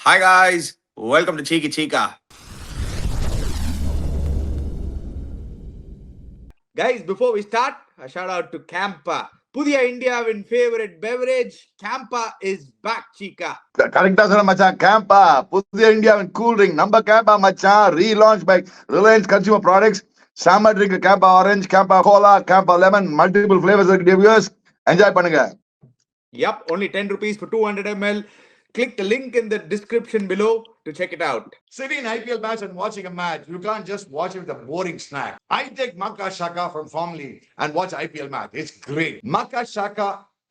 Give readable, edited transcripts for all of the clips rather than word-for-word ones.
Hi guys, welcome to Cheeky Chica. Guys, before we start, a shout out to Campa. புதிய இந்தியாவின் favourite beverage Campa is back, Chica. கரெக்டா சொன்ன மச்சான். கேம்பா புதிய இந்தியாவின் கூல் ட்ரிங்க் நம்ம கேம்பா மச்சான். Relaunch by Reliance consumer products. Summer drink Campa orange, Campa cola, Campa lemon, multiple flavours இருக்கு. வியூவர்ஸ் என்ஜாய் பண்ணுங்க. Yup, only 10 rupees for 200 ml. Click the link in the description below to check it out. Sitting in IPL match and watching a match, you can't just watch it with a boring snack. I take Makka Shaka from Formally and watch IPL match. It's great. Makka Shaka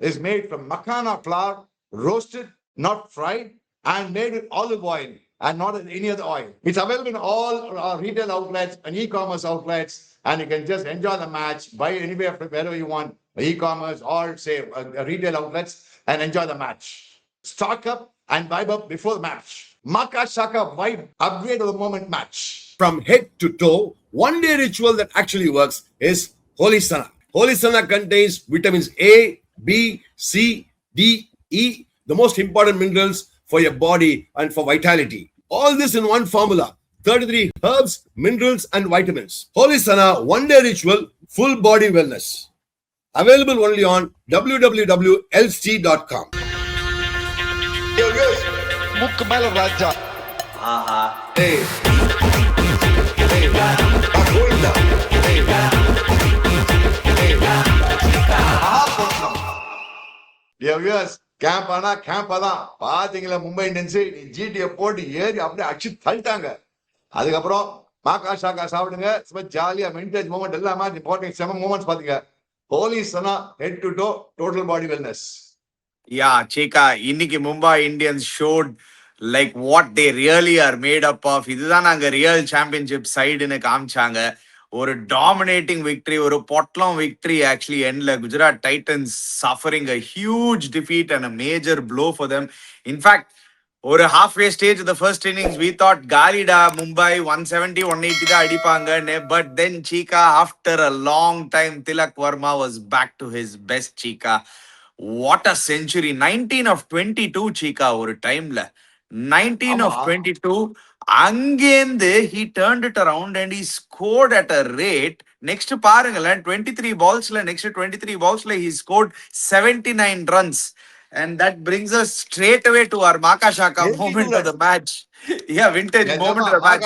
is made from makhana flour, roasted, not fried, and made with olive oil and not any other oil. It's available in all retail outlets and e-commerce outlets, and you can just enjoy the match, buy anywhere from wherever you want, e-commerce or say retail outlets, and enjoy the match. Stock up and vibe up before the match. Makka Shaka vibe upgrade of the moment match. From head to toe, one day ritual that actually works is Holy Sana. Holy Sana contains vitamins A, B, C, D, E, the most important minerals for your body and for vitality. All this in one formula. 33 herbs, minerals and vitamins. Holy Sana one day ritual, full body wellness. Available only on www.lc.com. Mukk mela raja. Aha. Hey. Hey. Govinda. Hey. Hey. Viewers, camp ஆனா CAMPA தான். பாத்தீங்களா Mumbai Indians GTA போட்டு ஏறி அப்படியே அடிச்சு தள்ளிட்டாங்க. அதுக்கப்புறம் maca ஷாக்கா சாப்பிடுங்க. சும்மா ஜாலியா மெயின்டேஜ் மூமெண்ட் எல்லாமே இம்பார்ட்டன்ட் செம மூமெண்ட்ஸ் பாத்தீங்க. ஹோலி சனா head to toe total body wellness. Yeah, Chica, இன்னைக்கு Mumbai Indians showed like what they really are made up of. இதுதான் நாங்க ரியல் சாம்பியன்ஷிப் சைடுன்னு காமிச்சாங்க. ஒரு டாமினேட்டிங் விக்டரி, ஒரு பொட்லம் விக்டரி ஆக்சுவலி எண்ட்ல. Gujarat Titans suffering a huge defeat and a major blow for them. In fact ஒரு halfway stage of the first innings we thought காலிடா மும்பை 170 180 தான் அடிப்பாங்கன்னு. But then Chica, after a long time, Tilak Verma was back to his best, Chica. What a century. 19 of 22, Chica, ஒரு டைம்ல 19 of 22. அங்கேந்து he turned it around and he scored at a rate. Next பாருங்களேன், 23 ballsல next 23 ballsல he scored 79 runs. And that brings us straight away to our Makka Shaka moment of the match. Yeah, vintage moment of the match.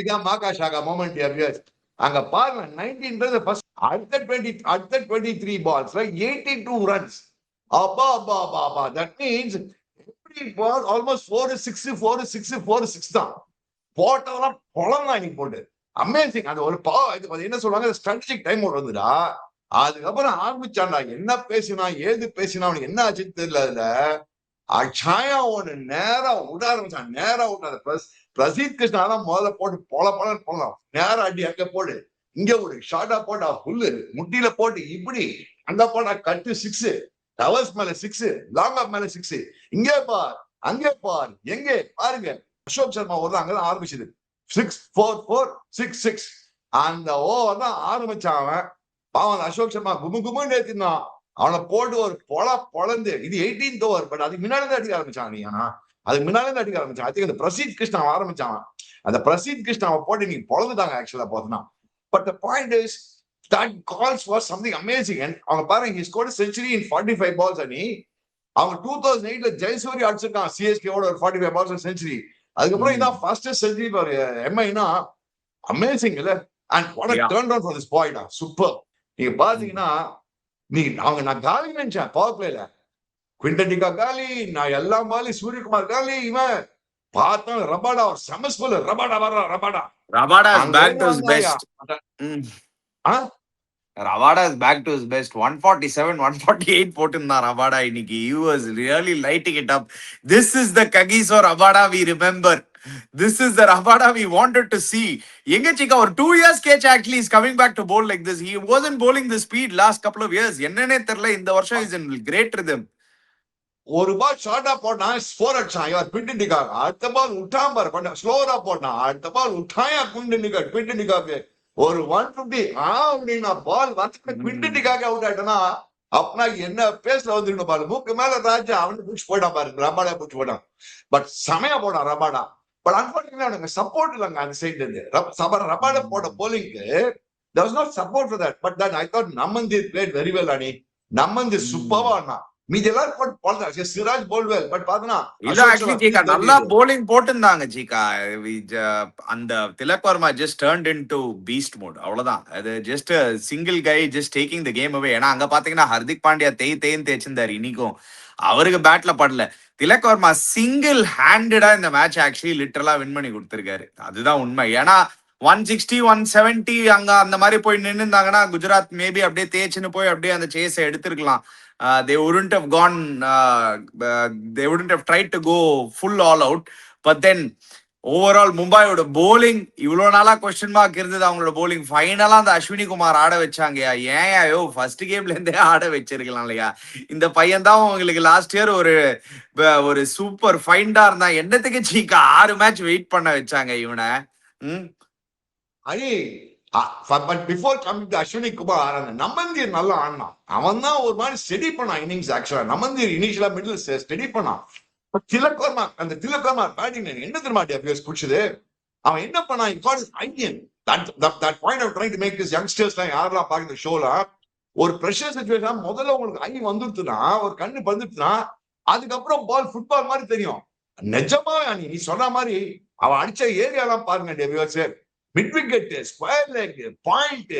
இதான் maca ஷாக்கா moment. அங்க பாருங்க 19 first அடுத்த 23 பால்ஸ்ல 82 runs. அப்பா அப்பா அப்பா. That means every ball almost 4-6 தான் போட்டதெல்லாம் பொலம் தான் இன்னைக்கு போட்டு. அமேசிங். அது ஒரு என்ன சொல்லுவாங்க, ஸ்ட்ராட்டஜிக் டைம் அவுட் வந்துடா. அதுக்கப்புறம் ஆரம்பிச்சான்டா. என்ன பேசினா ஏது பேசினா அவனுக்கு என்ன ஆச்சுன்னு தெரியல. அதுல அச்சாயா ஒண்ணு நேரா விட ஆரம்பிச்சான். நேரா விட்டாத பிரசீத் கிருஷ்ணா தான் முதல்ல போட்டு பொலன்னு போடலாம். நேரா அடி அங்க போடு, இங்க ஒரு ஷார்ட்டா போட்டா புல்லு முட்டியில போட்டு இப்படி அந்த போட்டா கட்டு 6, டவர்ஸ் மேல 6, லாங் ஆஃப் மேல 6, இங்கே பார் அங்கே பார் எங்கே பாருங்க. அசோக் சர்மா ஒரு அங்கதான் ஆரம்பிச்சது. 6-4-4-6-6 அந்த ஓவர் தான் ஆரம்பிச்சான் அவன். பாவன் அசோக் சர்மா குமுன்னு ஏத்தினான். அவனை போட்டு ஒரு பொழந்து. இது 18th ஓவர். பட் அதுக்கு முன்னாடி தான் அடிக்க ஆரம்பிச்சான். நீ ஆனா அதுக்கு முன்னாடி தான் அடிக்க ஆரம்பிச்சான். அதுக்கு அந்த பிரசீத் கிருஷ்ணா ஆரம்பிச்சான். அந்த பிரசீத் கிருஷ்ணாவை போட்டு நீங்க பொழந்துட்டாங்க ஆக்சுவலா போதுனா. But the point is that calls for something amazing. And அவங்க பாருங்க, he scored a century in 45 balls. அணி அவங்க 2008ல ஜெயசூரி அடிச்சிருக்கான் சிஎஸ்கேவோட ஒரு 45 balls செஞ்சுரி. அதுக்கப்புறம் இதான் ஃபர்ஸ்டஸ்ட் செஞ்சுரி ஃபார் எம்ஐனா. அமேசிங் இல்ல? And what a turn around for this boy. Super. நீங்க பாத்தீங்கன்னா நான் காலி நினைச்சேன் பவர் பிளேல. குவிண்டன் டிகா காலி, நான் எல்லா மாலி சூரியகுமார் காலி. இவன் பார்த்தா ரபாடா ஒரு சமஸ்புல் Rabada is back to his best. Rabada is back to his best. 147 148 போட்டிருந்தான் Rabada இன்னைக்கு. He was really lighting it up. This is the Kagiso Rabada we remember. This is the Rabada we wanted to see. எங்க Chica ஒரு 2 years catch actually is coming back to bowl like this. He wasn't bowling the speed last couple of years. என்னன்னே தெரியல. இந்த வருஷம் is in great rhythm. ஒரு பால் ஷார்ட்டா போட்டான், 4 அடிச்சான். இவர் குவிண்டன் டிகா. அடுத்த பால் விட்டான் பாரு, கொஞ்சம் ஸ்லோரா போட்டான். அடுத்த பால் விட்டாயா குவிண்டன் டிகாக்கு ஒரு 150 அப்படின்னா பால் வந்து குவிண்டன் டிகாக்கு அவுட் ஆயிட்டனா அப்படின்னா என்ன பேச வந்துருக்கணும் பாரு. மூக்கு மேல ராஜா அவனு பூச்சி போயிட்டான் பாரு. ரபாடா பூச்சி போயிட்டான். பட் செமையா போடான் ரபாடா. பட் அன்பார்ச்சுனேட்லி அவனுக்கு சப்போர்ட் இல்லைங்க அந்த சைட்ல இருந்து. ரபாடா போட போலிங்க்கு there was no support for that. But then I thought Namandir played very well, Ani. Namandir superb ஆனா. மீதி எல்லாரும் போட்டு போடுறாங்க. Siraj bolt well. பட் பாத்தனா இல்ல ஆக்சுவலி ஜீகா நல்லா போலிங் போட்டிருந்தாங்க ஜீகா. அந்த Tilak Varma just turned into beast mode, அவ்வளவுதான். அது ஜஸ்ட் சிங்கிள் கை just taking the game away. ஏன்னா அங்க பாத்தீங்கன்னா ஹர்திக் பாண்டியா தேய்ன்னு தேய்ச்சிருந்தாரு. இன்னைக்கும் அவருக்கு பேட்ல படல. திலக் வர்மா சிங்கிள் ஹேண்டடா இந்த மேட்ச் ஆக்சுவலி லிட்டரலா வின் பண்ணி கொடுத்திருக்காரு. அதுதான் உண்மை. ஏன்னா 160 170 அங்க அந்த மாதிரி போய் நின்னுந்தாங்கன்னா குஜராத் மேபி அப்படியே தேய்ச்சின்னு போய் அப்படியே அந்த சேஸை எடுத்திருக்கலாம். They wouldn't have gone, they wouldn't have tried to go full all out. But then overall மும்பையோட போலிங் இவ்வளவு நாளா கொஸ்டின் மார்க் இருந்தது. அவங்களோட போலிங் ஃபைனலா அந்த அஸ்வினி குமார் ஆட வச்சாங்கயா. ஏன்யோ ஃபர்ஸ்ட் கேம்ல இருந்தே ஆட வச்சிருக்கலாம் இல்லையா? இந்த பையன் தான் உங்களுக்கு லாஸ்ட் இயர் ஒரு சூப்பர் ஃபைண்டா இருந்தா. என்னத்துக்கு சீக்கா 6 மேட்ச் வெயிட் பண்ண வச்சாங்க இவனை. அனி but before coming to Ashwini Kumar அந்த நமந்தீர் நல்லா ஆடினான். அவன் தான் ஒரு மாதிரி ஸ்டெடி பண்ணான் இன்னிங்ஸ். ஆக்சுவலா நமந்தீர் இனிஷியலா மிடில் ஸ்டெடி பண்ணான். திலக் வர்மா பேட்டிங் என்ன தெரியுமா பிடிச்சது? அவன் என்ன பண்ணான்? ஐடியன் that point of trying to make this youngsters யாரெல்லாம் பாக்குற ஷோல ஒரு பிரஷர் சிச்சுவேஷன் முதல்ல உங்களுக்கு ஐ வந்துருச்சுன்னா, ஒரு கண்ணு வந்துட்டுனா அதுக்கப்புறம் பால் ஃபுட்பால் மாதிரி தெரியும். நிஜமா நீ சொன்ன மாதிரி அவன் அடிச்ச ஏரியாலாம் பாருங்க de Villiers. Mid wicket, square leg, point,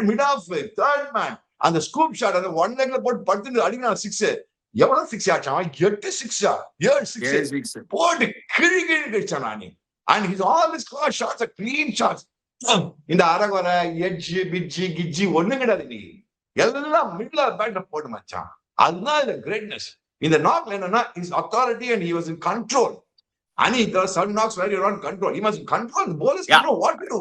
mid off, third man, அந்த ஸ்கூப் ஷாட் அந்த ஒன் லெக்ல போட்டு படுத்து அடிக்கிறான் 6. எவ்வளவு 6 ஆச்சான்? 8 6 7 6 போட்டு கிழி கழிச்சான் நானி. And his all his shots are clean shots. இந்த அரகுற எட்ஜ் பிட்ஜி கிட்ஜி ஒண்ணும் கிடையாது. நீ எல்லாம் மிட்ல பேட்டை போட்டு மச்சான். அதுதான் இந்த கிரேட்னஸ். இந்த நாக்ல என்னன்னா is authority and he was in control. And there are some knocks where you're on control. He must control the bowlers to know what to do.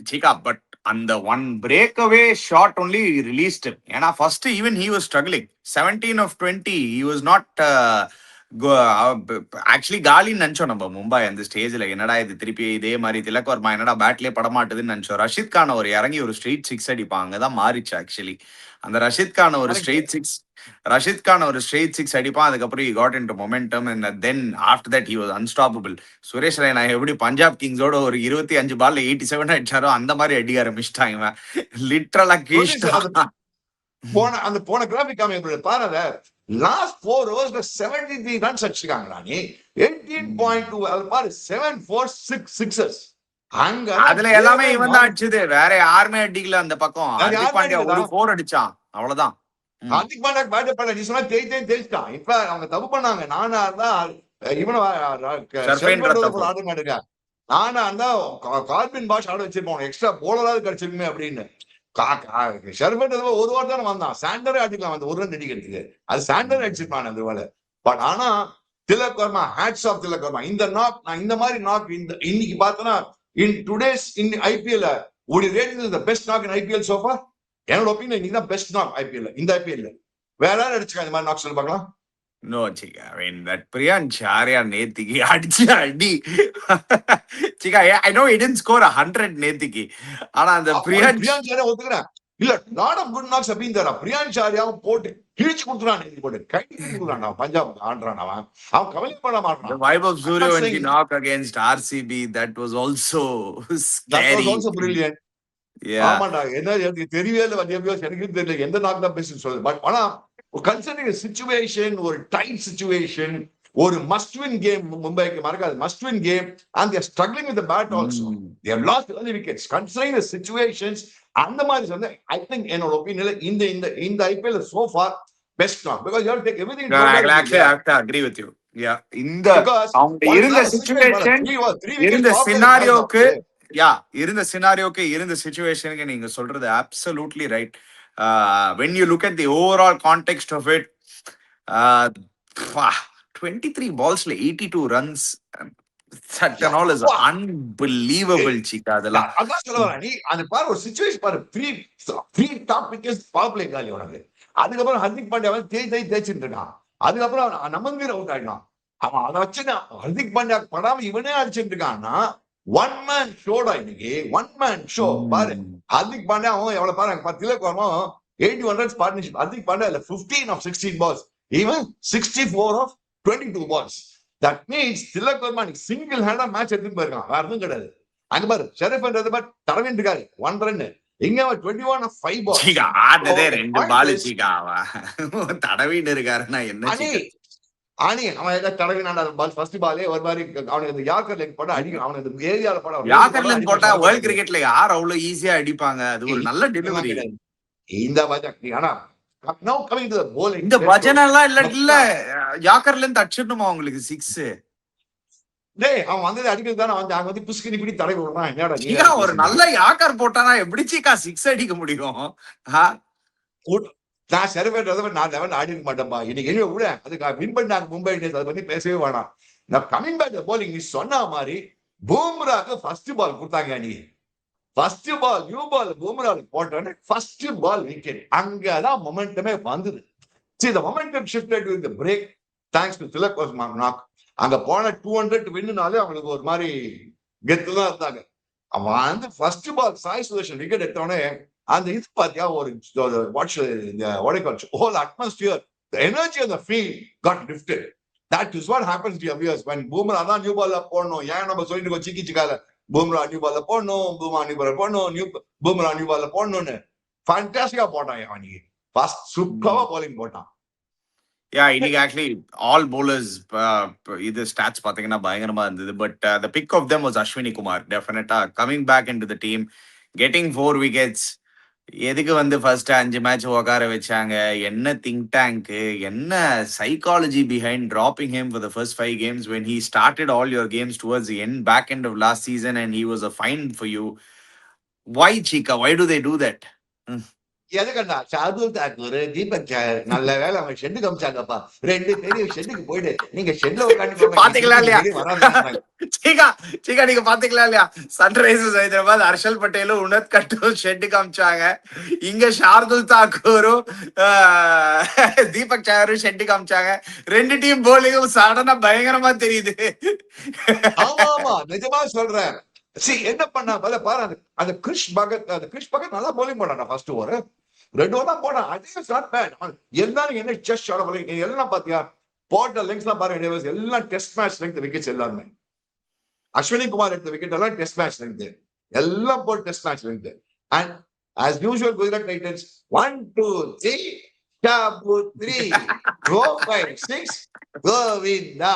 Chika, but on the one breakaway shot only released him. And first even he was struggling. 17 of 20, he was not actually காலின்னு நினைச்சோம் நம்ம மும்பை அந்த ஸ்டேஜ்ல. என்னடா இது திருப்பி இதே மாதிரி திலக் வர்மா என்னடா பேட்லயே படமாட்டுதுன்னு நினைச்சோம். ரஷித் கான் ஒரு இறங்கி ஒரு ஸ்ட்ரெயிட் 6 அடிப்பான். அங்கதான் மாறிச்சு ஆக்சுவலி. அந்த ரஷித் கான் ஒரு ஸ்ட்ரெயிட் 6 அடிப்பான். அதுக்கப்புறம் he got into momentum and then after that he was unstoppable. Suresh Raina எப்படி பஞ்சாப் கிங்ஸோட ஒரு 25 பால்ல 87 அடிச்சாரோ அந்த மாதிரி அடிக்க ஆரம்பிச்சிட்டாங்க. லிட்டரலா கீழ்ட்டான். போன கிராஃபிக் காமிக்க பாருங்க. லாஸ்ட் 4 ஓவர்ஸ்ல 73 ரன்ஸ் அடிச்சிருக்காங்க. நீ 18.2 அது பாரு 7 4 6 சிக்ஸஸ். அங்க அதுல எல்லாமே இவன் தான் அடிச்சது. வேற யாருமே அடிக்கல அந்த பக்கம். ஹர்திக் பாண்டியா ஒரு 4 அடிச்சான், அவ்வளவுதான். ஹர்திக் பாண்டியா பேட் பண்ண நீ சொன்னா தேய்ச்சிட்டான். இப்ப அவங்க தப்பு பண்ணாங்க. நானா இருந்தா இவன ஆட மாட்டேங்க. நானா இருந்தா கார்பின் பாஷ் ஆட வச்சிருப்போம். எக்ஸ்ட்ரா போலராவது கிடைச்சிருக்குமே அப்படின்னு. ஷர்பட் ஒரு வாரம் தானே வந்தான். சாண்டரே அடிக்கலாம் அந்த ஒரு ரன் அடிக்கிறதுக்கு. அது சாண்டர் அடிச்சிருப்பான் அந்த வேலை. பட் ஆனா திலக் வர்மா, ஹேட்ஸ் ஆஃப் திலக் வர்மா. இந்த நாக் நான் இந்த மாதிரி நாக் இன்னைக்கு பார்த்தோன்னா in today's in IPL would you rate this the best knock in IPL so far? என்னோட ஒப்பீனியன் இன்னைக்கு தான் பெஸ்ட் நாக் ஐபிஎல். இந்த ஐபிஎல் வேற யாரும் அடிச்சுக்கா இந்த மாதிரி நாக் சொல்லி பார்க்கலாம்? No, Chika. I mean, that Priyansh Arya நேத்திக்கு அடிச்ச அடி. Chika, I know he didn't score 100 நேத்திக்கு. ஆனா அந்த பிரியான்ஷ் ஆர்யா ஒத்துக்கிறேன். இல்ல லாட் ஆஃப் குட் நாக்ஸ் அப்படின்னு தரா. பிரியான்ஷ் ஆர்யாவும் போட்டு கிழிச்சு கொடுத்துறான். போட்டு கை கொடுக்குறான். பஞ்சாப் ஆடுறான். அவன் கவலைப்பட மாட்டான். The Vaibhav Sooryavanshi knock against RCB, that was also scary. That was also brilliant. Yeah. ஆமாண்டா. என்ன தெரியவே இல்லை. எனக்கு தெரியல எந்த நாக் தான் பெஸ்ட் சொல்லுது. பட் ஆனா considering a situation, ஒரு tight situation, ஒரு must win game மும்பைக்கு மறக்காது. must win game and they are struggling with the bat also. They have lost early wickets. Considering the situations, அந்த மாதிரி சொன்ன I think என்னோட ஒப்பீனியன்ல இந்த IPL so far best knock because you have to take everything. No, actually I have to agree with you. Yeah. இந்த அவங்க இருந்த situation, இருந்த சினாரியோக்கு, இருந்த சினாரியோக்கு, இருந்த சிச்சுவேஷனுக்கு நீங்க சொல்றது absolutely right. When you look at the overall context of it, 23 balls, 82 runs, that and all is unbelievable, Chika. அதெல்லாம் சொல்ல வரேன். நீ அந்த பாரு ஒரு சிச்சுவேஷன் பாரு. 3 டாப் விக்கெட்ஸ் பவர் பிளே காலி உனக்கு. அதுக்கப்புறம் ஹர்திக் பாண்டியா தேய்ச்சிட்டு இருக்கான். அதுக்கப்புறம் நமந்தீர் அவுட் ஆயிட்டான். அவன் அதை வச்சுதான் ஹர்திக் பாண்டியா படாம இவனே அடிச்சுட்டு இருக்கான்னா ஒன் மேன் ஷோடா இன்னைக்கு. ஒன் மேன் ஷோ பாரு. ஹர்திக் பாண்டியா அவன் எவ்வளவு பாரு. Tilak Verma 81 runs partnership. Hardik Pandya 15 of 16 balls. Even 64 of 22 balls. That means Tilak Varma single-handed match எடுத்துட்டு போயிருக்கான். வேற எதுவும் கிடையாது. அங்க பாரு ஷெரீப் என்றது பாரு தடவிட்டு இருக்காரு 1 run. இங்க 21 of 5 balls. சீகா ஆடுனதே So, 2 point ball is, சீகாவா தடவின்னு இருக்காருன்னா என்ன அணி சீகா அணி அவன் ஏதாவது தடவினாண்டா பால் ஃபர்ஸ்ட் பாலே ஒரு மாதிரி அவனுக்கு இந்த யாக்கர் லெக் போட அடிக்கணும். அவனுக்கு இந்த ஏரியால போட யாக்கர்லன் போட்டா வேர்ல்ட் கிரிக்கெட்ல யார் அவ்வளவு ஈஸியா அடிப்பாங்க? அது ஒரு நல்ல டெலிவரி. இந்த பஜன் ஆனா now coming to the bowling. இந்த பஜனெல்லாம் இல்ல யாக்கர்லன் அடிச்சிடணுமா உங்களுக்கு 6? டேய் அவன் வந்தது அடிக்கிறது தானே வந்து அங்க வந்து புஷ்கினி பிடி தடவி விடுறான். என்னடா நீ சீகா ஒரு நல்ல யாக்கர் போட்டானா எப்படி சீகா 6 அடிக்க முடியும்? நான் செலிபிரேட் நான் லெவல் ஆடி இருக்க மாட்டேன்பா. இன்னைக்கு எங்க விட அதுக்கு வின் பண்ணாங்க மும்பை இந்தியன்ஸ், அதை பத்தி பேசவே வேணாம். நான் கமிங் பேக் போலிங் நீ சொன்ன மாதிரி பூம்ராக்கு ஃபர்ஸ்ட் பால் கொடுத்தாங்க. நீ ஃபர்ஸ்ட் பால் நியூ பால் பூம்ராவுக்கு போட்டோன்னே ஃபர்ஸ்ட் பால் விக்கெட். அங்கதான் மொமெண்டமே வந்தது. See, the momentum shifted during the break thanks to Tilak Varma knock. அங்க போன 200 வின்னுனாலே அவங்களுக்கு ஒரு மாதிரி கெத்து தான் இருந்தாங்க. அவன் வந்து first ball Sai Sudharsan wicket எடுத்தோடனே அந்த இது பாத்தியா ஒரு whole atmosphere, the energy of the field got lifted. That is what happens to your viewers when Bumrah தான் நியூ பால்ல போடணும். ஏன் நம்ம சொல்லிட்டு சிக்கி சிக்கால Bumrah நியூ பால்ல போடணும், Bumrah நியூ பால்ல போடணும், Bumrah நியூ பால்ல போடணும்னு ஃபேண்டாஸ்டிக்கா போட்டான். அவனுக்கு ஃபர்ஸ்ட் சூப்பரா bowling போட்டான். இன்னைக்கு ஆக்சுவலி ஆல் bowlers இது ஸ்டாட்ஸ் பாத்தீங்கன்னா பயங்கரமா இருந்தது. But the pick of them was Ashwini Kumar. Definitely coming back into the team, getting 4 wickets. எதுக்கு வந்து ஃபர்ஸ்ட் 5 மேட்ச் உட்கார வச்சாங்க? என்ன திங்க் டேங்க், என்ன psychology behind dropping him for the first 5 games when he started all your games towards the back end of last season and he was a find for you? Why, Chika? Why do they do that? எதுக்கண்ணா ஷார்துல் தாக்கூர் தீபக் சார் நல்ல வேலை அவங்க shed காமிச்சாங்கப்பா. 2 பேரும் ஷெட்டுக்கு போயிட்டு நீங்க ஷெட்ல உட்காந்து பாத்தீங்களா இல்லையா சீகா நீங்க பாத்தீங்களா இல்லையா? சன்ரைசர்ஸ் ஹைதராபாத் ஹர்ஷல் பட்டேலும் உனத் கட்டும் ஷெட்டு காமிச்சாங்க. இங்க ஷார்துல் தாக்கூரும் தீபக் சாரும் ஷெட்டு காமிச்சாங்க. 2 டீம் போலிங்கும் சடனா பயங்கரமா தெரியுது. ஆமா நிஜமா சொல்றேன். என்ன பண்ணா பாரு அந்த கிறிஷ் பகத் நல்லா bowling போடான். ஃபர்ஸ்ட் ஓவர் 2 ஓவர் தான் போடான். எல்லாரும் என்ன செஸ் ஷாட் bowling எல்லாம் பாத்தியா போட்ட லெங்க்ஸ் எல்லாம் பாருங்க. எல்லாம் டெஸ்ட் மேட்ச் லெங்க் விக்கெட்ஸ் எல்லாமே. அஸ்வினி குமார் எடுத்த விக்கெட் எல்லாம் டெஸ்ட் மேட்ச் லெங்க் எல்லாம் போட்டு test match length. And as usual Gujarat Titans 1 2 3 tabu 3 go 5 6 Govinda.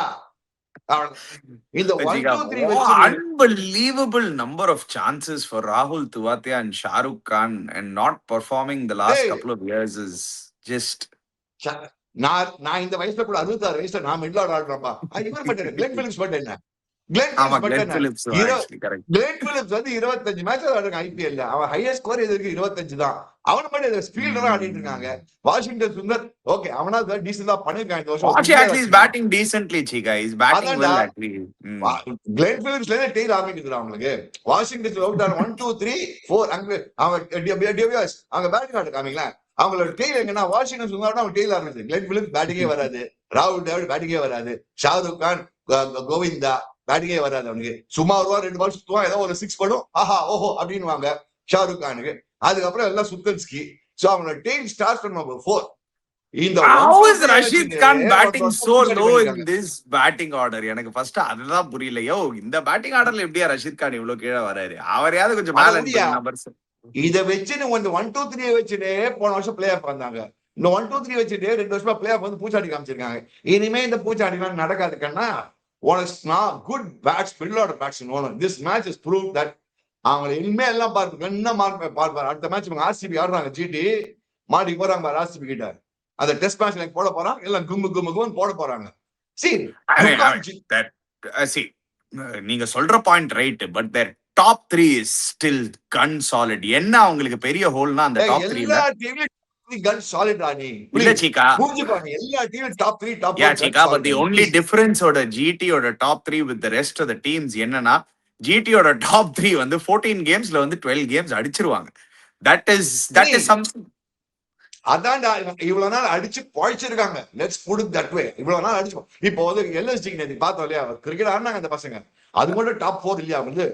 In the 1 2 3 unbelievable number of chances for Rahul Tewatia and Shah Rukh Khan, and not performing the last couple of years is just. நான் இந்த வயசுல கூட 66 வயசுல நான் middle order ஆடுறேன்ப்பா. இவர் பட்டேன் Glenn Phillips பட்டேன். Glenn Phillips வந்து 25 மேட்ச் ஆடுறாங்க ஐபிஎல்ல. அவன் ஹையஸ்ட் ஸ்கோர் இது இருக்கு 25 தான். அவன மட்டும் ஃபீல்டரா ஆடிட்டு இருக்காங்க. வாஷிங்டன் சுந்தர் ஓகே அவனா டீசன்ட்டா பண்ணிருக்காங்க இந்த வருஷம். Actually he's batting decently, Chica. He's batting well actually. Glenn Phillipsல டெய்ல் ஆரம்பிக்குது அவங்களுக்கு. வாஷிங்டன் அவுட் ஆன 1 2 3 4 அங்க அவங்க டிவிஎஸ் அவங்க பேட்டிங் ஆட காமிங்களா. அவங்களோட டெய்ல் எங்கன்னா வாஷிங்டன் சுந்தர் அவங்க டெய்ல் ஆரம்பிச்சு. Glenn Phillips பேட்டிங்கே வராது, ராகுல் டிராவிட் பேட்டிங்கே வராது, ஷாருக் கான் கோவிந்தா பேட்டிங்கே வராது. அவனுக்கு சும்மா ஒரு 2 பால் சுத்துவான், ஏதோ ஒரு 6 படும் ஆஹா ஓஹோ அப்படின்னு ஷாருக் கானுக்கு. அதுக்கப்புறம் எல்லாம் சுத்தன்ஸ்கி. சோ அவனோட டீம் ஸ்டார்ட் பண்ண 4. How is Rashid Khan batting so low in this batting order? எனக்கு ஃபர்ஸ்ட் அதுதான் புரியல. இந்த பேட்டிங் ஆர்டர்ல எப்படியா ரஷீத் கான் இவ்வளவு கீழே வராரு? அவரையாவது கொஞ்சம் பேலன்ஸ் நம்பர்ஸ் இத வச்சு 1 2 3 வச்சுட்டே போன வருஷம் பிளே ஆஃப் வந்தாங்க. இந்த 1 2 3 வச்சுட்டு 2 வருஷமா பிளே ஆஃப் வந்து பூச்சாடி காமிச்சிருக்காங்க. இனிமே இந்த பூச்சாடிலாம் நடக்காதுக்கன்னா good bats, middle order batsman. This match has proved that அவங்க இனிமே எல்லாம் பார்ப்பாரு. அடுத்த மேட்ச் ஆர்சிபி ஆடுறாங்க. ஜிடி மாடி போறாங்க பாரு ஆர்சிபி கிட்ட. அந்த டெஸ்ட் மேட்ச் போட போறாங்க. எல்லாம் கும்முன்னு போட போறாங்க. நீங்க சொல்ற point right. But their top 3 is still gun solid. என்ன அவங்களுக்கு பெரிய ஹோல்னா அந்த டாப் 3 எல்லா டீம்லயும் gun solid ராணி. இல்ல சீகா மூஞ்சிபாங்க எல்லா டீமும் top 3 top 4. Yeah சீகா, but the only difference ஓட GT ஓட top 3 with the rest of the teams என்னன்னா GT ஓட top 3 வந்து 14 கேம்ஸ்ல வந்து 12 கேம்ஸ் அடிச்சிருவாங்க. that is something. அதான்டா இவ்வளவு நாள் அடிச்சு பழிச்சிருக்காங்க. Let's put it that way. இவ்வளவு நாள் அடிச்சு இப்போ வந்து எல்எஸ்டி நேத்து பார்த்தோம் இல்லையா, கிரிக்கெட் ஆடினாங்க அந்த பசங்க. அது மட்டும் டாப் 4 இல்லையா வந்து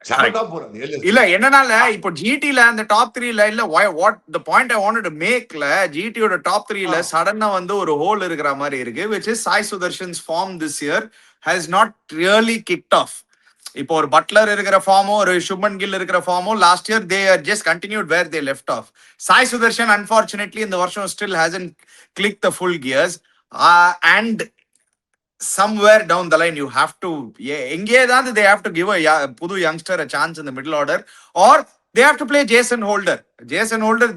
செம டாப் 4 அந்த ஏழு இல்ல என்னனால இப்போ ஜிடில அந்த டாப் 3ல இல்ல what the point I wanted to மேக்ல ஜிடியோட டாப் 3ல சடனா வந்து ஒரு ஹோல் இருக்கிற மாதிரி இருக்கு which is Sai Sudharsan's form this year has not really kicked off. இப்போ ஒரு பட்லர் இருக்கிற ஃபார்மோ ஒரு சுப்மன் கில் இருக்கிற ஃபார்மோ last year they are just continued where they left off. Sai Sudharsan unfortunately இந்த வருஷம் still hasn't click the full gears and somewhere down the line you have to எங்கேயாவது they have to give a புது youngster a chance in the middle order or they have to play Jason Holder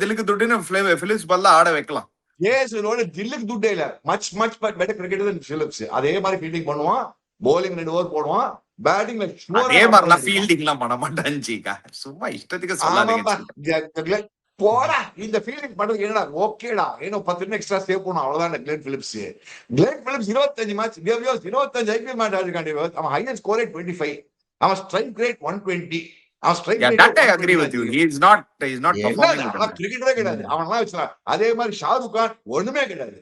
தில்லுக்கு துட்டுன்னு Phillips பல்ல ஆட வைக்கலாம். ஜேசனோட தில்லுக்கு துட்டே இல்ல much better cricketer then Phillips. அதே மாதிரி ஃபீல்டிங் பண்ணுவான், bowling 2 ஓவர் போடுவான், பேட்டிங்ல அதே மாதிரி நான் ஃபீல்டிங்லாம் பண்ண மாட்டேன் ஜிகா, சும்மா இஷ்டத்துக்கு சொல்லாதீங்க. போடா இந்த ஃபீல்டிங் பண்றது என்னடா ஓகேடா ஏனோ 10 ரன் எக்ஸ்ட்ரா சேவ் பண்ணணும் அவ்வளவுதான். Glenn Phillips 25 match 25 IPL match ஆடிருக்காண்டி அவன் ஹையஸ்ட் ஸ்கோர் ரேட் 25, அவன் ஸ்ட்ரைக் ரேட் 120, அவன் strike rate that I agree with you. He is not performing. அவன் கிரிக்கெட்டரே கிடையாது, அவன்லாம் வச்சுலாம். அதே மாதிரி ஷாருக் கான் ஒண்ணுமே கிடையாது.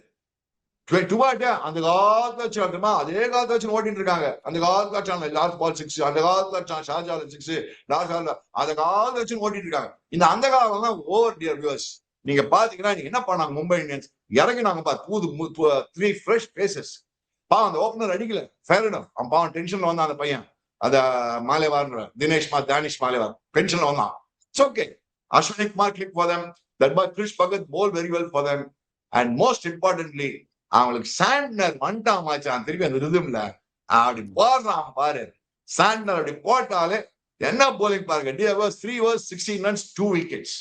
டுவாட்டே அந்த காலத்துல வச்சுமா அதே காலத்துல வச்சு ஓட்டிட்டு இருக்காங்க. அந்த காலத்துல வச்சாங்க லாஸ்ட் பால் 6, அந்த காலத்துல வச்சாங்க ஷாஜால 6, லாஸ்ட் பால்ல அந்த காலத்துல வச்சு ஓட்டிட்டு இருக்காங்க. இந்த அந்த காலம் தான் ஓவர் டியர் வியூவர்ஸ். நீங்க பாத்தீங்கன்னா நீங்க என்ன பண்ணாங்க மும்பை இந்தியன்ஸ் இறங்கினாங்க பாரு புது 3 ஃப்ரெஷ் ஃபேசஸ். பாவம் அந்த ஓப்பனர் அடிக்கல ஃபேரடம், அவன் பாவம் டென்ஷன்ல வந்தான் அந்த பையன். அத மாலேவார் தானிஷ் மாலேவார் டென்ஷன்ல வந்தான். It's okay. Ashwini Kumar click for them. That boy Krish Bhagat bowled very well for them. And most importantly அவங்களுக்கு சாண்ட்னர் வந்துட்டான் மாச்சான் திருப்பி அந்த ரிதம்ல அப்படி போடுறான் பாரு. சாண்ட்னர் அப்படி போட்டாலே என்ன போலிங் பாருங்க. 3 overs 16 runs 2 wickets.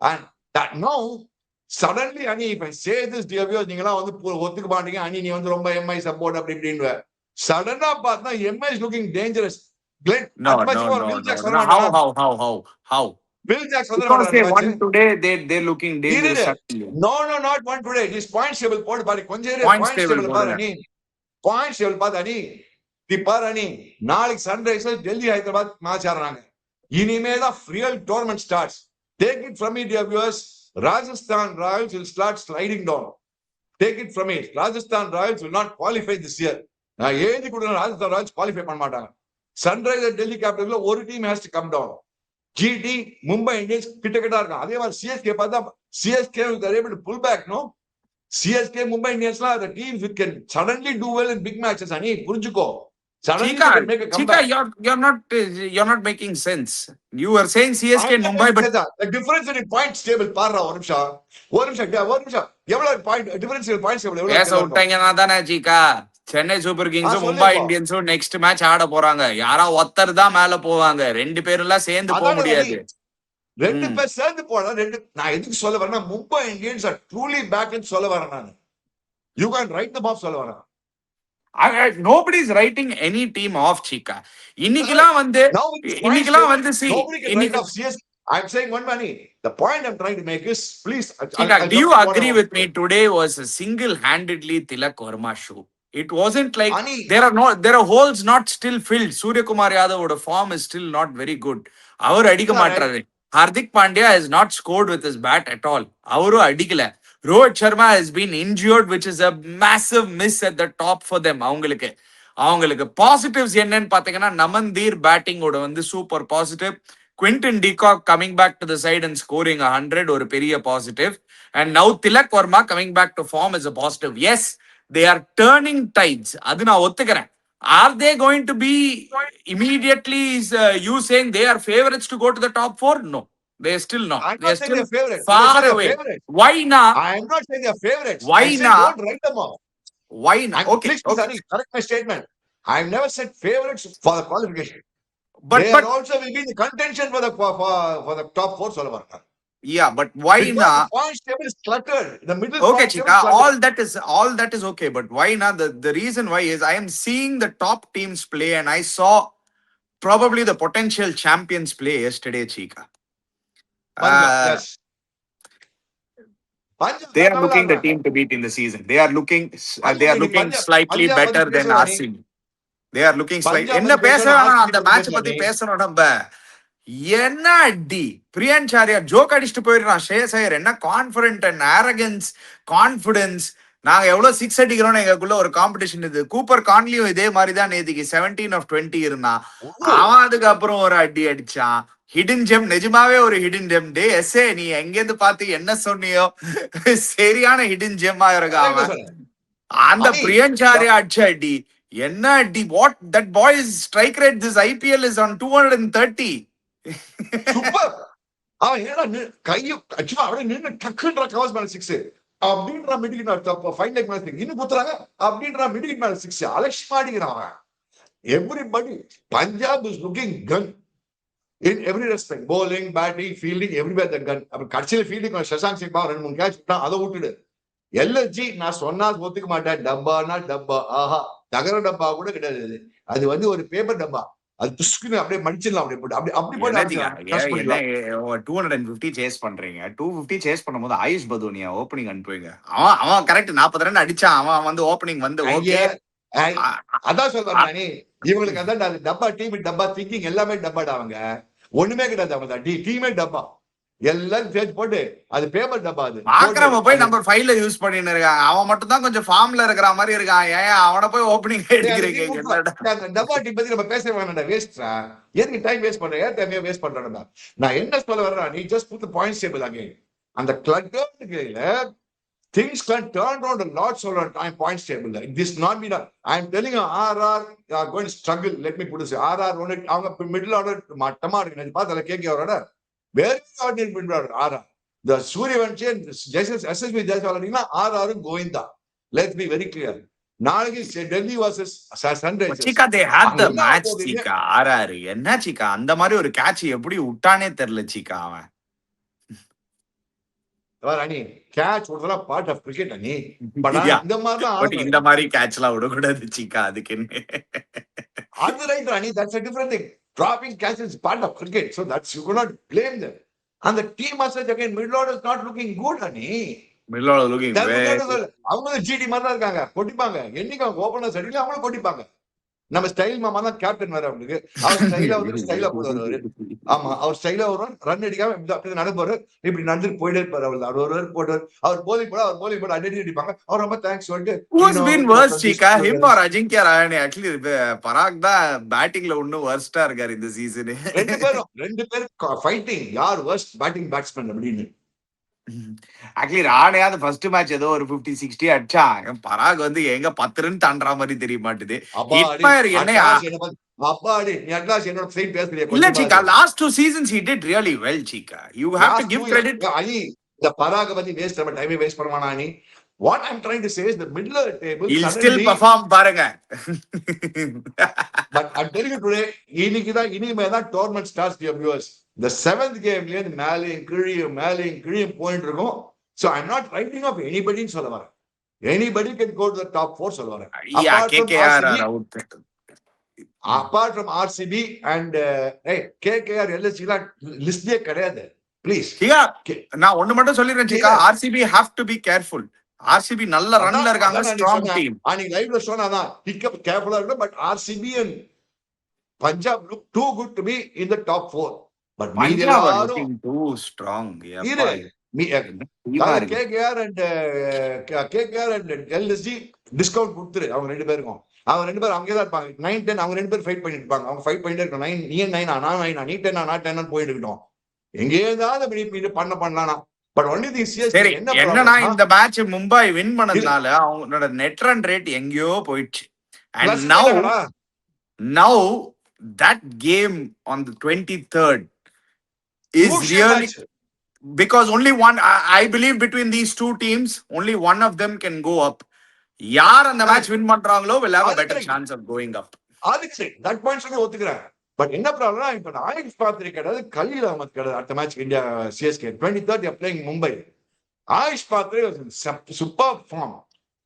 And that now suddenly அனி இப்ப say this dear viewers, நீங்கலாம் வந்து ஒத்துக்க மாட்டீங்க அனி நீ வந்து ரொம்ப எம்ஐ சப்போர்ட் அப்படி இப்படின்னு. சடனா பார்த்தா Mi is looking dangerous. No. How? Bill Jackson Because they won today, they're looking dangerous. No, not one today. This points table போடு பாரு கொஞ்சம் points table பாரு அனி. Points table பாரு அனி. தி பாரு அனி. நாளைக்கு சன்ரைசர்ஸ் டெல்லி ஹைதராபாத் மேட்ச் ஆடுறாங்க. இனிமே தான் real tournament starts. Take it from me dear viewers. Rajasthan Royals will start sliding down. Take it from me. Rajasthan Royals will not qualify this year. நான் ஏதி கூட ராஜஸ்தான் ராயல்ஸ் குவாலிஃபை பண்ண மாட்டாங்க. சன்ரைசர் டெல்லி கேபிட்டல்ல ஒரு team has to come down. GT Mumbai Indians கிட்ட இருக்கும். அதே மாதிரி CSK பார்த்தா CSK are able to pull back, no? CSK Mumbai இந்தியன்ஸ்லாம் the teams which can suddenly do well in big matches. அனி புரிஞ்சுக்கோ. Suddenly they can make a comeback. You're not making sense. You are saying CSK and Mumbai, but the difference in points table பாருடா ஒரு நிமிஷம் எவ்வளவு point difference in points table எவ்வளவு பேச விட்டாங்கன்னா தானே ஜிகா. சென்னை சூப்பர் கிங்ஸும் மும்பை இந்தியன்ஸும் நெக்ஸ்ட் மேட்ச் ஆட போறாங்க. யாரா ஒருத்தர் தான் மேல போவாங்க, 2 பேர்லாம் சேர்ந்து போக முடியாது. 2 பேர் சேர்ந்து போனா நான் எதுக்கு சொல்ல வரேன்னா Mumbai Indians are truly back ன்னு சொல்ல வரேன் நான். You can write the pop சொல்ல வரேன். Nobody is writing any team off Chika. இன்னைக்குலாம் வந்து I'm saying one money. The point I'm trying to make is please Chika, do you agree with me today was a single-handedly Tilak Verma show? It wasn't like there are holes not still filled. Surya Kumar Yadav form is still not very good. Avaru adika maatraru. Hardik Pandya has not scored with his bat at all. Avaru adikala. Rohit Sharma has been injured, which is a massive miss at the top for them. அவங்களுக்கு positives என்னன்னு பாத்தீங்கன்னா நமந்தீர் batting ஓட வந்து super positive. Quinton de Kock coming back to the side and scoring 100 ஒரு பெரிய positive. And now Tilak Verma coming back to form is a positive. Yes, they are turning tides. அது நான் ஒத்துக்கிறேன். Are they going to be immediately you saying they are favorites to go to the top 4? No, they are still not. They are still far away. Why not? I am not saying they are favorites. Why not? Don't write them off. Why not? Okay. Correct my statement. I have never said favorites for the qualification. But also will be in the contention for the top 4 சொல்ல வரேன். Yeah, but why not? The points table is cluttered. The middle okay, Chika, all that is okay, but why not? The reason why is I am seeing the top teams play, and I saw probably the potential champions play yesterday, Chika. Yes. They are looking the team to beat in the season. They are looking slightly better than RCB. They are looking slightly. என்ன பேசறானா அந்த match பத்தி பேசணும் நம்ம. என்ன அடி பிரியன் சாரியா joke அடிச்சுட்டு போயிடுறான். ஷேஸ் ஐயர் என்ன கான்ஃபிடென்ட் அண்ட் அரகன்ஸ் கான்ஃபிடன்ஸ் நாங்க எவ்வளவு சிக்ஸ் அடிக்கிறோம்னு எங்களுக்குள்ள ஒரு காம்படிஷன் இது. கூப்பர் கான்லியும் இதே மாதிரிதான் நேத்திக்கு 17 of 20 இருந்தான். அவன் அதுக்கப்புறம் ஒரு அடி அடிச்சான். ஹிடன் ஜெம், நிஜமாவே ஒரு ஹிடன் ஜெம். டே எஸ்ஏ, நீ எங்கேருந்து பார்த்து என்ன சொன்னியோ சரியான ஹிடன் ஜெம்மா இருக்கா அவன். அந்த பிரியஞ்சாரியா அடிச்ச அடி என்ன அடி! What that boys strike rate this IPL is on 230. Super. அவன் ஏன்னா கையும் ஆக்சுவலா அப்படியே நின்று டக்குன்ற கவர்ஸ் மேல 6 அப்படின்ற மிடில் ஃபைன் லைக் மேல இன்னும் குத்துறாங்க அப்படின்ற மிடில் மேல 6 அலட்சியமா அடிக்கிறான் அவன். Everybody Punjab is looking gun in every respect, bowling, batting, fielding, everywhere the gun. அப்ப கடைசியில ஃபீல்டிங் சசாங்க் சிங் 2-3 கேட்ச் விட்டான், அதை விட்டுடு. LSG நான் சொன்னா ஒத்துக்க மாட்டேன், டப்பானா டப்பா, ஆஹா தகர டப்பா கூட கிடையாது. அது வந்து ஒரு பேப்பர் டப்பா, அது துஷ்குன்னு அப்படியே மடிச்சிடலாம், அப்படியே போட்டு அப்படி போட்டு 250 சேஸ் பண்றீங்க. 250 சேஸ் பண்ணும்போது ஆயுஷ் பதோனியா ஓப்பனிங் அனுப்புவீங்க. அவன் கரெக்ட் 40 ரன் அடிச்சான். அவன் வந்து ஓப்பனிங் வந்து ஓகே. அதான் சொல்றேன், இவங்களுக்கு அதான் டப்பா டீம், டப்பா திங்கிங் எல்லாமே டப்பாடா. அவங்க ஒண்ணுமே கிடையாது, அவங்க டீமே டப்பா, எல்லாம் சேர்த்து போட்டு அது பேப்பர் டப்பா. அது ஆக்ரம போய் நம்பர் 5ல யூஸ் பண்ணிட்டு இருக்காங்க. அவன் மட்டும் தான் கொஞ்சம் ஃபார்ம்ல இருக்கிற மாதிரி இருக்கான். ஏன் அவனை போய் ஓப்பனிங் எடுக்கிறீங்க? டப்பா டீம் பத்தி நம்ம பேச வேண்டாம், வேஸ்ட்ரா. எதுக்கு டைம் வேஸ்ட் பண்ற? ஏன் டைம் வேஸ்ட் பண்றேன்? நான் என்ன சொல்ல வர்றேன், நீ just put the points table again. அந்த கிளட்டர்ல things can turn around a lot so on time points table. This not be done. I am telling you, RR are going to struggle. Let me put this, RR only அவங்க middle order மட்டமா இருக்கு. நான் பார்த்தல கேகேஆரோட very ordinary middle order RR. The Suryavanshi and SSB ஜெயசவாலனினா RR Govinda. Let's be very clear. நாளைக்கு Delhi vs Sunrisers. Shikha they had the match. Shikha RR என்ன சிக்கா அந்த மாதிரி ஒரு கேட்ச் எப்படி விட்டானே தெரியல சிக்கா அவன். அனி கேட்ச் விடுறதெல்லாம் பார்ட் ஆஃப் கிரிக்கெட் அனி. பட் இந்த மாதிரி தான் இந்த மாதிரி கேட்ச்லாம் விடக்கூடாது சிக்கா, அதுக்கு என்ன அது ரைட் அனி. That's a different thing. Dropping catch is part of cricket, so that's you cannot blame them. And the team as such again, middle order is not looking good அனி. மிடில் ஆர்டர் லுக்கிங் அவங்க GT மாதிரி தான் இருக்காங்க, கொட்டிப்பாங்க. என்னைக்கு அவங்க opener சரியில்லை அவங்களும் கொட்டிப்பாங்க. நம்ம ஸ்டைல் மாமா தான் கேப்டன் வேற அவங்களுக்கு. அவர் ஸ்டைலா வந்து ஸ்டைலா போடுவாரு. ஆமா, அவர் ஸ்டைலா வருவார், ரன் அடிக்காம அப்படி நடப்பாரு, இப்படி நடந்துட்டு போயிட்டே இருப்பாரு. அவர் ஒரு போடுவார், அவர் போலிங் போட அடி அடிப்பாங்க. அவர் ரொம்ப தேங்க்ஸ் சொல்லிட்டு who's been worst chica, him or Ajinkya Rahane? Actually பராக் தான் பேட்டிங்ல இன்னும் வர்ஸ்டா இருக்காரு இந்த சீசன். ரெண்டு பேரும் ஃபைட்டிங், யார் வர்ஸ்ட் பேட்டிங் பேட்ஸ்மேன் அப்படின்னு. ஆக்சுவலி ராணையா அந்த ஃபர்ஸ்ட் மேட்ச் ஏதோ ஒரு 50-60 அடிச்சான். பராக் வந்து எங்க 10 ரன் தாண்டற மாதிரி தெரிய மாட்டுது. இல்ல சிக்கா, last 2 seasons he did really well chica. You have to give credit. இந்த பராக பத்தி வேஸ்ட் நம்ம டைமே வேஸ்ட் பண்ணுவானா நீ? What I'm trying to say is the middle of the table he'll still perform பாருங்க. But I'm telling you today, இனிமே தான் tournament starts, dear viewers. The 7th game ல மேலையும் கீழியும் போயிட்டு இருக்கும். So I'm not writing off anybody ன்னு சொல்ல வரேன். Anybody can go to the top 4 சொல்ல வரேன். KKR are out. Apart from RCB and KKR LSG லிஸ்ட்லயே கிடையாது. ப்ளீஸ் நான் ஒண்ணு மட்டும் சொல்லிடுறேன் சிக்கா, RCB have to be careful. RCB நல்ல ரன்ல இருக்காங்க, ஸ்ட்ராங் டீம். அன்னைக்கு லைவ்ல சொன்னாதான் பிக்கப் கேர்ஃபுல்லா இருக்கணும். But RCB and Punjab look too good to be in the top 4. But Punjab are looking too strong. KKR and LSG discount கொடுத்துரு அவங்க ரெண்டு பேருக்கும். அவங்க ரெண்டு பேரும் அங்கேதான் இருப்பாங்க. 9-10 அவங்க ரெண்டு பேரும் ஃபைட் பண்ணிட்டு இருப்பாங்க. அவங்க ஃபைட் பண்ணிட்டு இருக்கணும். 9 நீ 9 நான் 9 நீ 10 நான் 10 போயிட்டு இருக்கட்டும். எங்கேயாவது பண்ணலாம். பட் ஒன்லி திஸ் சரி, என்னன்னா இந்த மேட்ச் மும்பை வின் பண்ணதுனால அவங்களோட நெட் ரன் ரேட் எங்கேயோ போயிடுச்சு. And now that game on the 23rd is really because only one, I believe between these two teams only one of them can go up. யார் அந்த match win பண்றாங்களோ will have a better chance of going up. அதுக்கு சரி, that points ஒத்துக்கிறேன். But என்ன ப்ராப்ளம்னா, இப்ப ஆயுஷ் பாத்ரி கிடையாது, கலீல் அகமத் கிடையாது. அடுத்த மேட்ச் India CSK 23rd playing Mumbai. Ayush பாத்ரி சூப்பர் ஃபார்ம்.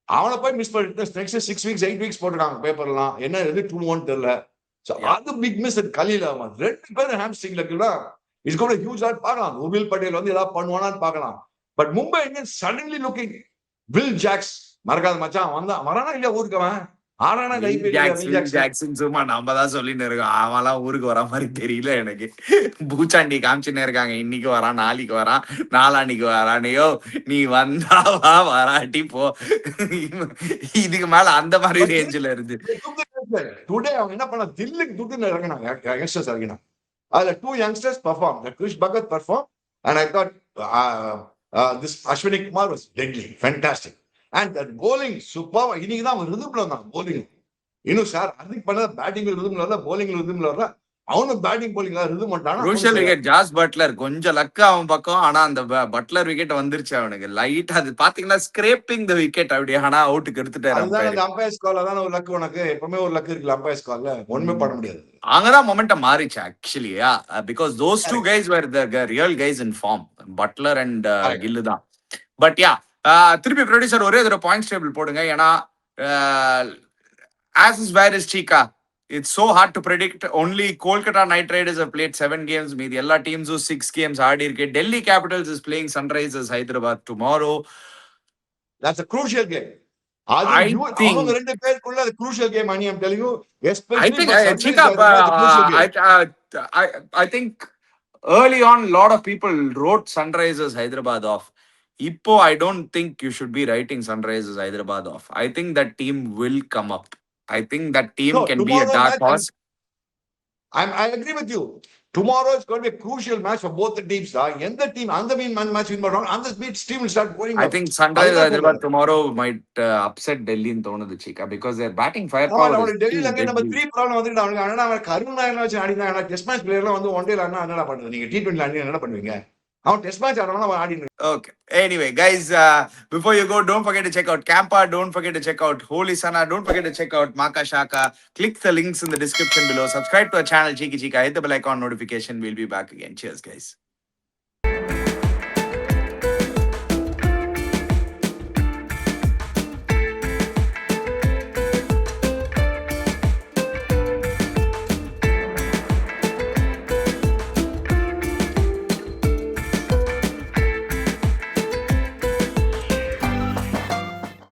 அவனை போய் மிஸ் பண்ணிட்டு நெக்ஸ்ட் 6 weeks 8 weeks போட்டுருக்காங்க பேப்பர்லாம். என்ன எது 2-1 தெரியல. அது பிக் மிஸ். கலீல் அகமத் ரெண்டு பேரும் ஹாம்ஸ்ட்ரிங்ல இருக்குல்ல, இட்ஸ் கோட் ஹியூஜ் ஆட் பார்க்கலாம். உபில் பட்டேல் வந்து ஏதாவது பண்ணுவானான்னு பார்க்கலாம். But Mumbai Indians suddenly looking. Will Jacks மறக்காத மச்சான் வரானா இல்லையா ஊருக்கு? ஆறானா ஐபிஎல் ஜாக்சன் சும்மா நம்ம தான் சொல்லின்னு இருக்கோம். அவன்லாம் ஊருக்கு வர மாதிரி தெரியல எனக்கு. பூச்சாண்டி காமிச்சுன்னு இருக்காங்க. இன்னைக்கு வரான், நாளைக்கு வரான், நாளான்னைக்கு வரானையோ. நீ வந்தா வா, வராட்டி போ. இதுக்கு மேல அந்த மாதிரி ரேஞ்சில இருந்து டுடே அவங்க என்ன பண்ண தில்லுக்கு துட்டு இறங்கினாங்க, யங்ஸ்டர்ஸ் இறங்கினாங்க. அதுல 2 youngsters perform. Krish Bhagat perform and I thought this Ashwini Kumar was deadly, fantastic. And that bowling super. இன்னைக்கு தான் அவன் ரிதம்ல வந்தான் bowling. இன்னும் சார் ஹர்திக் பண்ண பேட்டிங் ரிதம்ல வரல, bowling ரிதம்ல வரல. அவனும் பேட்டிங் bowling ரிதம் பண்ணிட்டானா. crucial wicket ஜாஸ் பட்லர் கொஞ்சம் லக் அவன் பக்கம். ஆனா அந்த பட்லர் விக்கெட் வந்துருச்சு அவனுக்கு லைட். அது பாத்தீங்கன்னா ஸ்கிரேப்பிங் தி விக்கெட் அப்படியே. ஆனா அவுட்டுக்கு எடுத்துட்டாரு. அதுதான் அந்த அம்பையர்ஸ் கால்ல தான் ஒரு லக். உனக்கு எப்பவுமே ஒரு லக் இருக்குல்ல அம்பையர்ஸ் கால்ல, ஒண்ணுமே பண்ண முடியாது. அங்கதான் மொமெண்டம் மாறிச்சு actually. Because those two guys were the real guys in form, Buttler and Gill தான். பட் யா, திருப்பி ப்ரொடியூசர் ஒரே ஒரு பாயிண்ட்ஸ் டேபிள் போடுங்க. ஏன்னா as is where is Chika, it's so hard to predict. Only Kolkata Knight Riders have played 7 games. மீதி எல்லா டீம்ஸும் 6 games ஆடி இருக்கு. Delhi Capitals is playing Sunrisers Hyderabad tomorrow. That's a crucial game. I think அவங்க ரெண்டு பேருக்குள்ள அது crucial game ani, I'm telling you, especially I think for Sunrisers, Chika, it's a crucial game. I think early on a lot of people wrote Sunrisers Hyderabad off. Ipo I don't think you should be writing Sunrisers Hyderabad off. I think that team will come up. I think that team No, can be a tomorrow dark match, horse. I agree with you. Tomorrow is going to be a crucial match for both the teams. எந்த team அந்த match win பண்றாங்க, அந்த team will start going I up. think Sunrisers அதுதான் Hyderabad சொல்றேன். tomorrow might upset Delhi in தோணுது Chika, because their batting ஆமா, firepower நம்ம is டெல்லியில still நம்ம deadly. 3 ப்ராப்ளம் வந்துட்டு அவனுக்கு அண்ணா அவன் கருணா என்ன வச்சு ஆடினா டெஸ்ட் மேட்ச் பிளேயர்லாம் வந்து ஒன் டேல அண்ணா என்னடா பண்றது, நீங்க T20 ஆடி என்ன பண்ணுவீங்க? அவன் டெஸ்ட் மேட்ச் ஆடுறானா அவன் ஆடிட்டு. Okay. Anyway, guys, before you go, don't forget to check out Campa. Don't forget to check out Holy Sana. Don't forget to check out Maka Shaka. Click the links in the description below. Subscribe to our channel, Cheeky Chika. Hit the bell icon notification. We'll be back again. Cheers, guys.